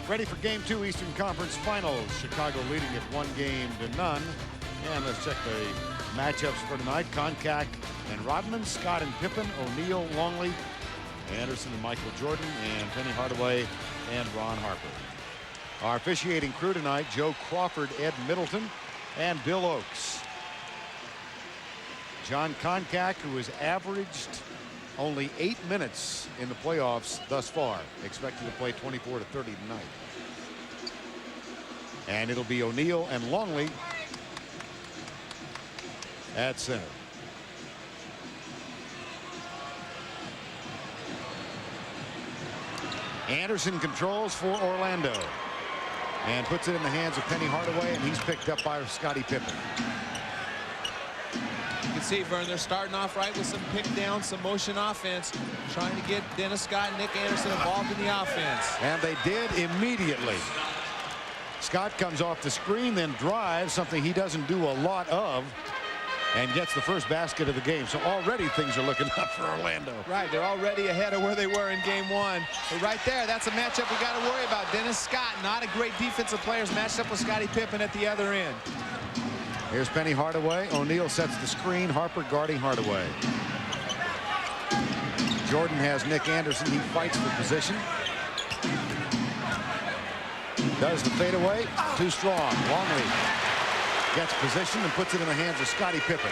Ready for Game 2 Eastern Conference Finals. Chicago leading it 1-0. And let's check the matchups for tonight. Koncak and Rodman, Scott and Pippen, O'Neal, Longley, Anderson and Michael Jordan, and Penny Hardaway and Ron Harper. Our officiating crew tonight: Joe Crawford, Ed Middleton, and Bill Oakes. John Koncak, who has averaged only 8 minutes in the playoffs thus far, expected to play 24 to 30 tonight. And it'll be O'Neal and Longley at center. Anderson controls for Orlando and puts it in the hands of Penny Hardaway, and he's picked up by Scottie Pippen. You can see, Vern, they're starting off right with some pick down, some motion offense, trying to get Dennis Scott and Nick Anderson involved in the offense. And they did immediately. Scott comes off the screen, then drives, something he doesn't do a lot of, and gets the first basket of the game. So already things are looking up for Orlando. Right, they're already ahead of where they were in Game 1. But right there, that's a matchup we got to worry about. Dennis Scott, not a great defensive player, is matched up with Scottie Pippen at the other end. Here's Penny Hardaway. O'Neal sets the screen. Harper guarding Hardaway. Jordan has Nick Anderson. He fights for position. Does the fadeaway. Too strong. Longley gets position and puts it in the hands of Scottie Pippen.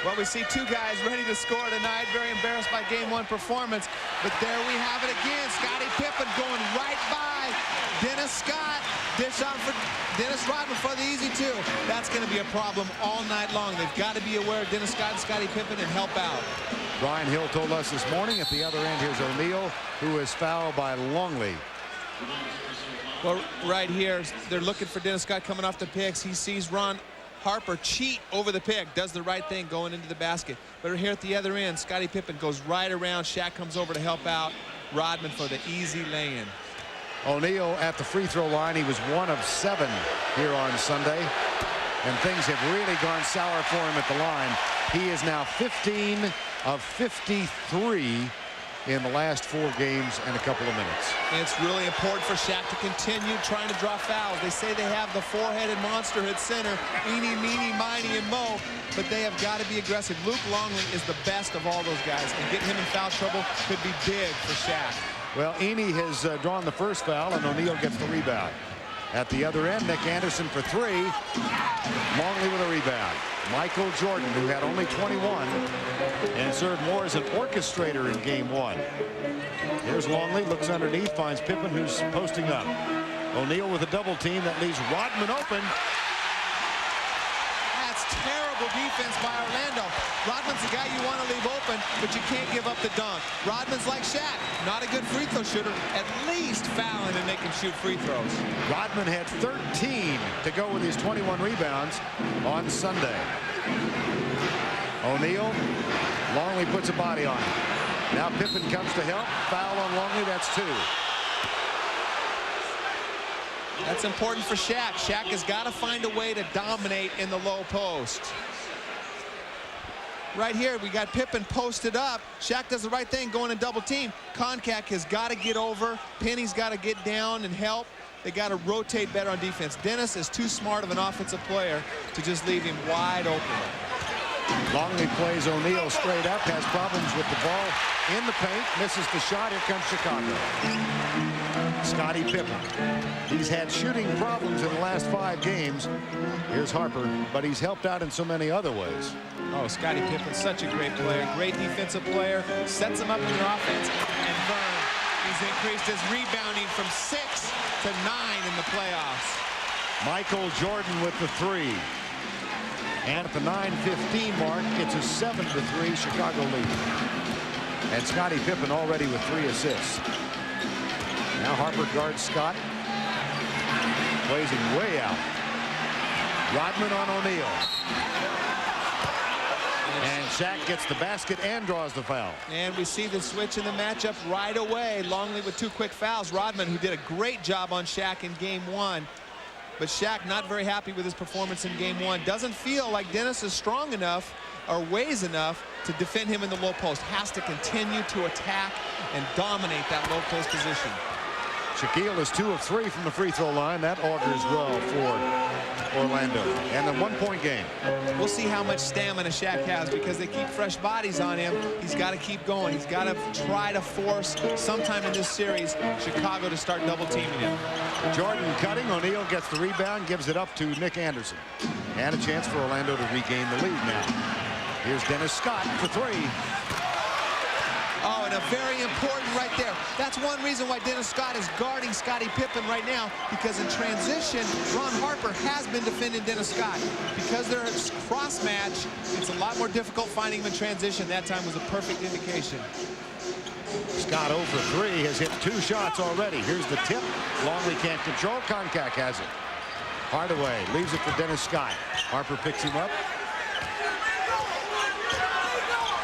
Well, we see two guys ready to score tonight. Very embarrassed by Game 1 performance. But there we have it again. Scottie Pippen going right by Dennis Scott. Dish on for Dennis Rodman for the easy two. That's going to be a problem all night long. They've got to be aware of Dennis Scott and Scottie Pippen and help out. Brian Hill told us this morning at the other end, here's O'Neal, who is fouled by Longley. Well, right here, they're looking for Dennis Scott coming off the picks. He sees Ron Harper cheat over the pick, does the right thing going into the basket. But here at the other end, Scottie Pippen goes right around. Shaq comes over to help out Rodman for the easy lay-in. O'Neal at the free throw line. He was 1 of 7 here on Sunday, and things have really gone sour for him at the line. He is now 15 of 53 in the last 4 games and a couple of minutes. And it's really important for Shaq to continue trying to draw fouls. They say they have the four-headed monster at center, Eeny, Meeny, Miny, and Mo, but they have got to be aggressive. Luke Longley is the best of all those guys, and getting him in foul trouble could be big for Shaq. Well, Eeny has drawn the first foul, and O'Neal gets the rebound. At the other end, Nick Anderson for 3. Longley with a rebound. Michael Jordan, who had only 21 and served more as an orchestrator in Game 1. Here's Longley, looks underneath, finds Pippen, who's posting up. O'Neal with a double team that leaves Rodman open. That's terrible defense by Orlando. Rodman's the guy you want to leave open, but you can't give up the dunk. Rodman's like Shaq, not a good free throw shooter, at least fouling and making shoot free throws. Rodman had 13 to go with his 21 rebounds on Sunday. O'Neal, Longley puts a body on him. Now Pippen comes to help. Foul on Longley, that's 2. That's important for Shaq. Shaq has got to find a way to dominate in the low post. Right here, we got Pippen posted up. Shaq does the right thing, going in double team. Koncak has got to get over. Penny's got to get down and help. They got to rotate better on defense. Dennis is too smart of an offensive player to just leave him wide open. Longley plays O'Neal straight up, has problems with the ball in the paint, misses the shot. Here comes Chicago. Scottie Pippen. He's had shooting problems in the last 5 games. Here's Harper, but he's helped out in so many other ways. Oh, Scottie Pippen, such a great player, great defensive player, sets him up in your offense, and Vern, he's increased his rebounding from 6 to 9 in the playoffs. Michael Jordan with the 3. And at the 9:15 mark, it's a 7-3 Chicago lead. And Scottie Pippen already with 3 assists. Now Harper guards Scott. Plays him way out. Rodman on O'Neal. And Shaq gets the basket and draws the foul. And we see the switch in the matchup right away. Longley with 2 quick fouls. Rodman, who did a great job on Shaq in Game 1. But Shaq not very happy with his performance in Game 1. Doesn't feel like Dennis is strong enough or weighs enough to defend him in the low post. Has to continue to attack and dominate that low post position. Shaquille is 2 of 3 from the free throw line. That augurs well for Orlando. And a 1-point game. We'll see how much stamina Shaq has because they keep fresh bodies on him. He's got to keep going. He's got to try to force sometime in this series Chicago to start double teaming him. Jordan cutting. O'Neal gets the rebound, gives it up to Nick Anderson. And a chance for Orlando to regain the lead now. Here's Dennis Scott for 3. Oh, and a very important right there. That's one reason why Dennis Scott is guarding Scottie Pippen right now, because in transition, Ron Harper has been defending Dennis Scott. Because they're cross-match, it's a lot more difficult finding him in transition. That time was a perfect indication. Scott 0 for 3, has hit 2 shots already. Here's the tip. Longley can't control. Koncak has it. Hardaway leaves it for Dennis Scott. Harper picks him up.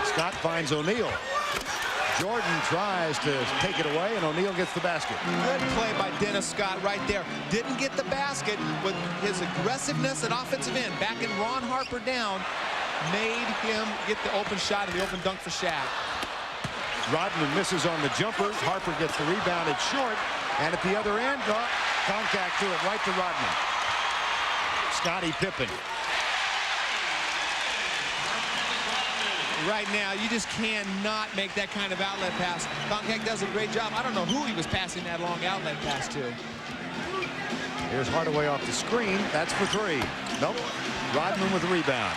Scott finds O'Neal. Jordan tries to take it away, and O'Neal gets the basket. Good play by Dennis Scott right there. Didn't get the basket, but his aggressiveness at offensive end, backing Ron Harper down, made him get the open shot and the open dunk for Shaq. Rodman misses on the jumper. Harper gets the rebound. It's short. And at the other end, contact to it right to Rodman. Scottie Pippen. Right now, you just cannot make that kind of outlet pass. Koncak does a great job. I don't know who he was passing that long outlet pass to. Here's Hardaway off the screen. That's for 3. Nope. Rodman with the rebound.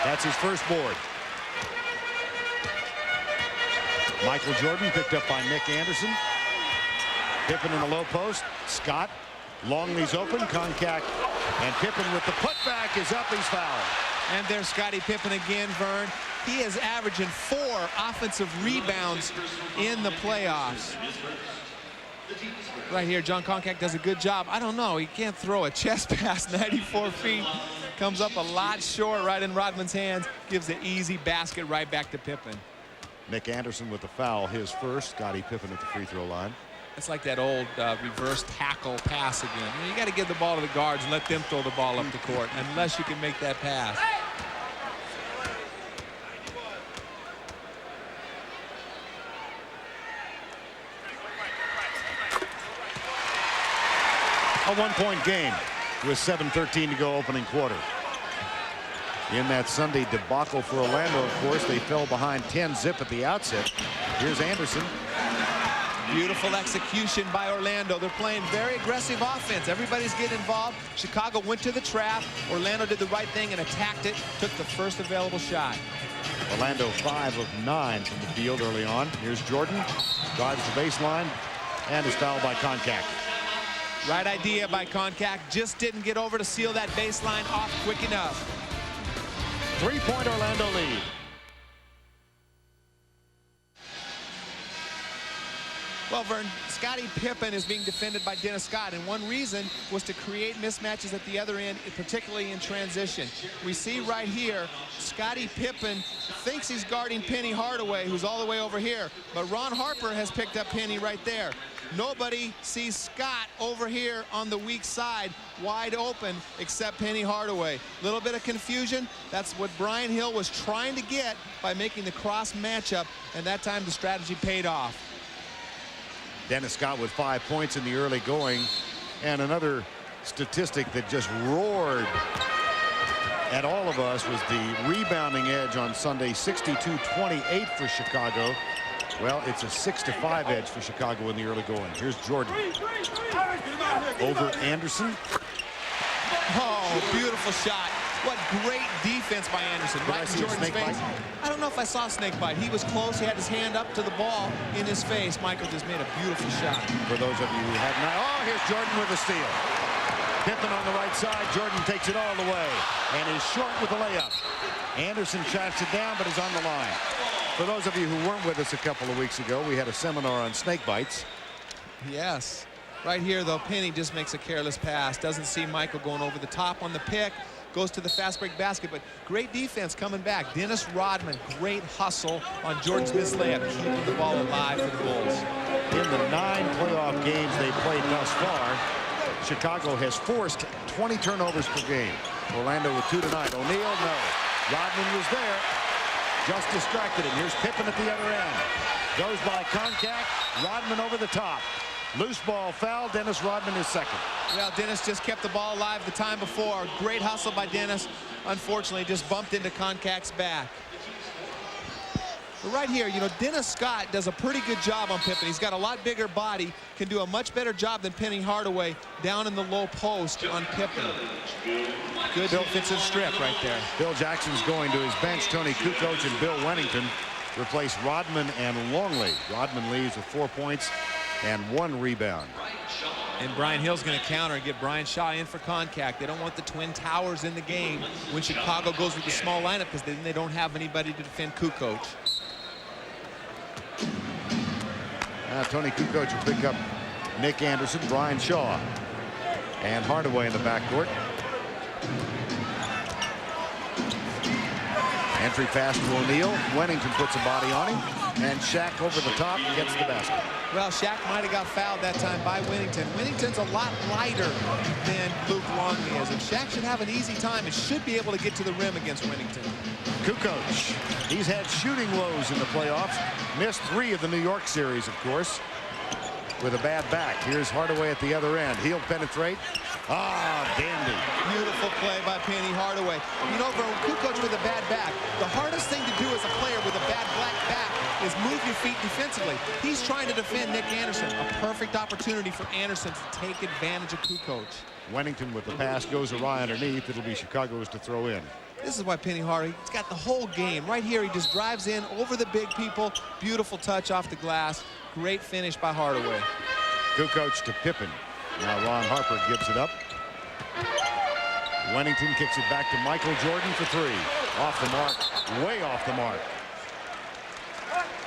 That's his first board. Michael Jordan picked up by Nick Anderson. Pippen in the low post. Scott. Longley's open. Koncak and Pippen with the putback is up. He's fouled. And there's Scottie Pippen again, Vern. He is averaging 4 offensive rebounds in the playoffs. Right here, John Koncak does a good job. I don't know, he can't throw a chest pass 94 feet. Comes up a lot short right in Rodman's hands. Gives the easy basket right back to Pippen. Nick Anderson with the foul, his first. Scottie Pippen at the free throw line. It's like that old reverse tackle pass again. You got to give the ball to the guards and let them throw the ball up the court, unless you can make that pass. A 1-point game with 7:13 to go opening quarter. In that Sunday debacle for Orlando, of course, they fell behind 10-zip at the outset. Here's Anderson. Beautiful execution by Orlando. They're playing very aggressive offense. Everybody's getting involved. Chicago went to the trap. Orlando did the right thing and attacked it. Took the first available shot. Orlando 5 of 9 from the field early on. Here's Jordan. Drives the baseline and is fouled by Koncak. Right idea by Koncak. Just didn't get over to seal that baseline off quick enough. 3-point Orlando lead. Well, Vern, Scottie Pippen is being defended by Dennis Scott, and one reason was to create mismatches at the other end, particularly in transition. We see right here, Scottie Pippen thinks he's guarding Penny Hardaway, who's all the way over here, but Ron Harper has picked up Penny right there. Nobody sees Scott over here on the weak side, wide open, except Penny Hardaway. Little bit of confusion. That's what Brian Hill was trying to get by making the cross matchup, and that time the strategy paid off. Dennis Scott with 5 points in the early going. And another statistic that just roared at all of us was the rebounding edge on Sunday, 62-28 for Chicago. Well, it's a 6-5 edge for Chicago in the early going. Here's Jordan. Over Anderson. Oh, beautiful shot. What great defense by Anderson. Right in Jordan's face. I don't know if I saw a snake bite. He was close. He had his hand up to the ball in his face. Michael just made a beautiful shot. For those of you who have not. Oh, here's Jordan with a steal. Pippen on the right side. Jordan takes it all the way and is short with the layup. Anderson tracks it down, but is on the line. For those of you who weren't with us a couple of weeks ago, we had a seminar on snake bites. Yes. Right here, though, Penny just makes a careless pass. Doesn't see Michael going over the top on the pick. Goes to the fast break basket, but great defense coming back. Dennis Rodman, great hustle on Jordan's missed layup, keeping the ball alive for the Bulls. In the 9 playoff games they played thus far, Chicago has forced 20 turnovers per game. Orlando with 2 tonight. O'Neal, no. Rodman was there. Just distracted him. Here's Pippen at the other end. Goes by Koncak. Rodman over the top. Loose ball foul. Dennis Rodman is second. Well, Dennis just kept the ball alive the time before. Great hustle by Dennis. Unfortunately, just bumped into Koncak's back. But right here, you know, Dennis Scott does a pretty good job on Pippen. He's got a lot bigger body, can do a much better job than Penny Hardaway down in the low post on Pippen. Good defensive strip right there. Bill Jackson's going to his bench. Tony Kukoc and Bill Wennington replace Rodman and Longley. Rodman leaves with 4 points and 1 rebound. And Brian Hill's going to counter and get Brian Shaw in for Koncak. They don't want the Twin Towers in the game when Chicago goes with the small lineup, because then they don't have anybody to defend Kukoc. Tony Kukoc will pick up Nick Anderson, Brian Shaw, and Hardaway in the backcourt. Entry pass to O'Neal. Wennington puts a body on him, and Shaq over the top gets the basket. Well, Shaq might have got fouled that time by Wennington. Wennington's a lot lighter than Luke Longley is, and Shaq should have an easy time and should be able to get to the rim against Wennington. Kukoc, he's had shooting woes in the playoffs. Missed 3 of the New York series, of course, with a bad back. Here's Hardaway at the other end. He'll penetrate. Ah, dandy. Beautiful play by Penny Hardaway. You know, for Kukoc with a bad back, the hardest thing to do as a player with a bad black back is move your feet defensively. He's trying to defend Nick Anderson. A perfect opportunity for Anderson to take advantage of Kukoc. Wennington with the pass goes awry underneath. It'll be Chicago's to throw in. This is why Penny Hardaway, he's got the whole game. Right here, he just drives in over the big people. Beautiful touch off the glass. Great finish by Hardaway. Kukoc to Pippen. Now Ron Harper gives it up. Wennington kicks it back to Michael Jordan for 3. Off the mark. Way off the mark.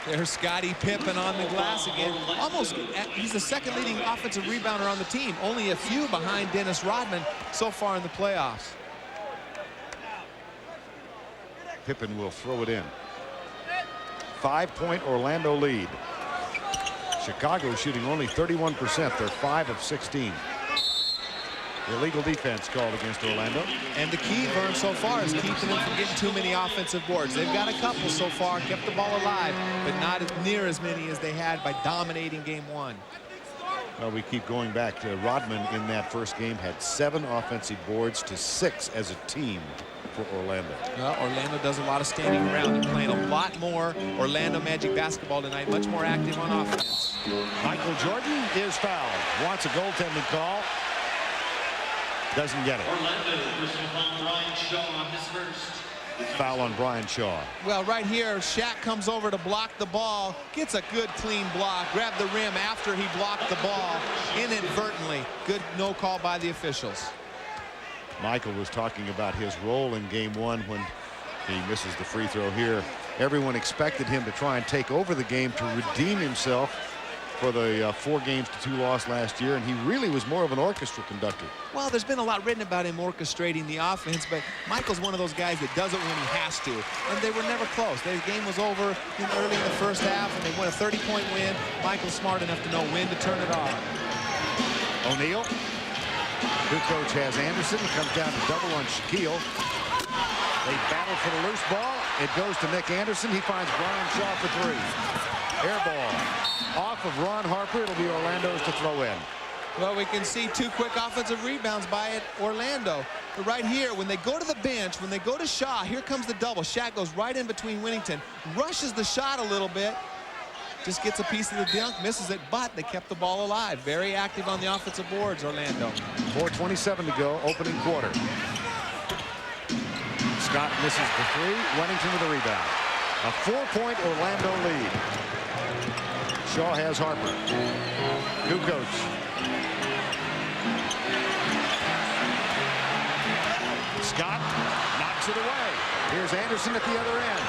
There's Scottie Pippen on the glass again. Almost, he's the second leading offensive rebounder on the team. Only a few behind Dennis Rodman so far in the playoffs. Pippen will throw it in. 5-point Orlando lead. Chicago shooting only 31%. They're 5 of 16. Illegal defense called against Orlando. And the key, Vern, so far is keeping them from getting too many offensive boards. They've got a couple so far, kept the ball alive, but not near as many as they had by dominating game 1. Well, we keep going back to Rodman in that first game had 7 offensive boards to 6 as a team for Orlando. Well, Orlando does a lot of standing around. They're playing a lot more Orlando Magic basketball tonight, much more active on offense. Michael Jordan is fouled. Wants a goaltending call. Doesn't get it. Foul on Brian Shaw. Well, right here, Shaq comes over to block the ball, gets a good clean block, grabbed the rim after he blocked the ball inadvertently. Good no call by the officials. Michael was talking about his role in game 1 when he misses the free throw here. Everyone expected him to try and take over the game to redeem himself for the 4 games to 2 loss last year, and he really was more of an orchestra conductor. Well, there's been a lot written about him orchestrating the offense, but Michael's one of those guys that does it when he has to, and they were never close. The game was over early in the first half, and they won a 30-point win. Michael's smart enough to know when to turn it off. O'Neal. Kukoc has Anderson. He comes down to double on Shaquille. They battle for the loose ball. It goes to Nick Anderson. He finds Brian Shaw for 3. Air ball. Off of Ron Harper. It'll be Orlando's to throw in. Well, we can see 2 quick offensive rebounds by Orlando. But right here, when they go to the bench, when they go to Shaw, here comes the double. Shaq goes right in between Wennington, rushes the shot a little bit, just gets a piece of the dunk, misses it, but they kept the ball alive. Very active on the offensive boards, Orlando. 4:27 to go, opening quarter. Scott misses the 3. Wennington with the rebound. A 4-point Orlando lead. Shaw has Harper. Kukoc. Scott knocks it away. Here's Anderson at the other end.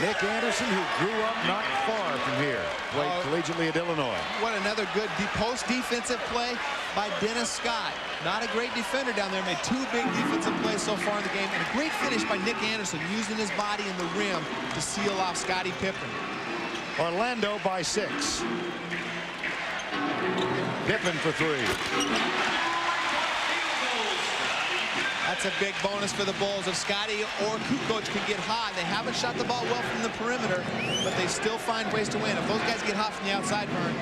Nick Anderson, who grew up not far from here, played collegiately at Illinois. What another good post-defensive play by Dennis Scott. Not a great defender down there. Made 2 big defensive plays so far in the game. And a great finish by Nick Anderson, using his body in the rim to seal off Scottie Pippen. Orlando by 6. Pippen for 3. That's a big bonus for the Bulls. If Scottie or Kukoc can get hot, they haven't shot the ball well from the perimeter, but they still find ways to win. If those guys get hot from the outside, Vern,